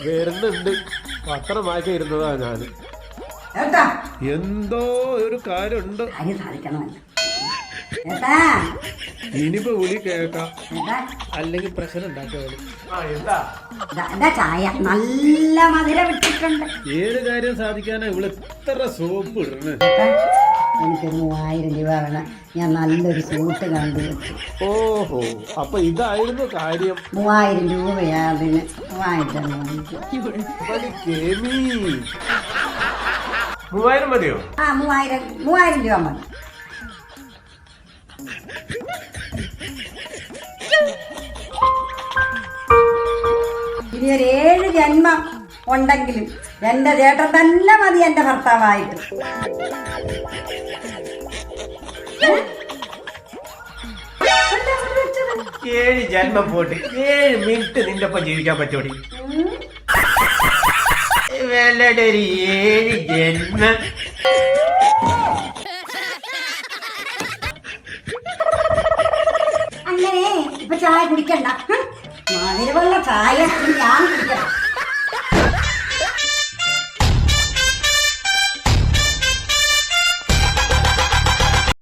വരുന്നുണ്ട്. പത്രം വായിക്ക ഇരുന്നതാ ഞാന്. എന്തോ ഒരു കാര്യമുണ്ട്. ഇനിയിപ്പോ വിളി കേക്കാം, അല്ലെങ്കിൽ പ്രശ്നം ഉണ്ടാക്കിയോളൂ. ചായ നല്ല മധുരം ഇട്ടിട്ടുണ്ട്. ഏത് കാര്യം സാധിക്കാനാ ഇവിടെ ഇത്ര സോപ്പ് ഇടുന്നത്? എനിക്കൊരു 3000 രൂപ വേണം. ഞാൻ നല്ലൊരു സൂട്ട് കണ്ടു വെച്ചു. ഓഹോ, അപ്പൊ ഇതായിരുന്നു കാര്യം. 3000 രൂപയാ അതിന്. 3000 മതിയോ? 3000 രൂപ മതി. ഇനി ഒരു 7 ജന്മം ഉണ്ടെങ്കിലും എന്റെ ചേട്ടൻ തന്നെ മതി എന്റെ ഭർത്താവായിട്ട്. 7 ജന്മം പോട്ട് 7 മിനിറ്റ് നിന്റെ ഒപ്പം ജീവിക്കാൻ പറ്റൂടി? വെല്ലടെ ഒരു 7 ജന്മം. അങ്ങനെ ഇപ്പൊ ചായ കുടിക്കണ്ട. മധുരമുള്ള ചായ ഞാൻ കുടിക്കണം.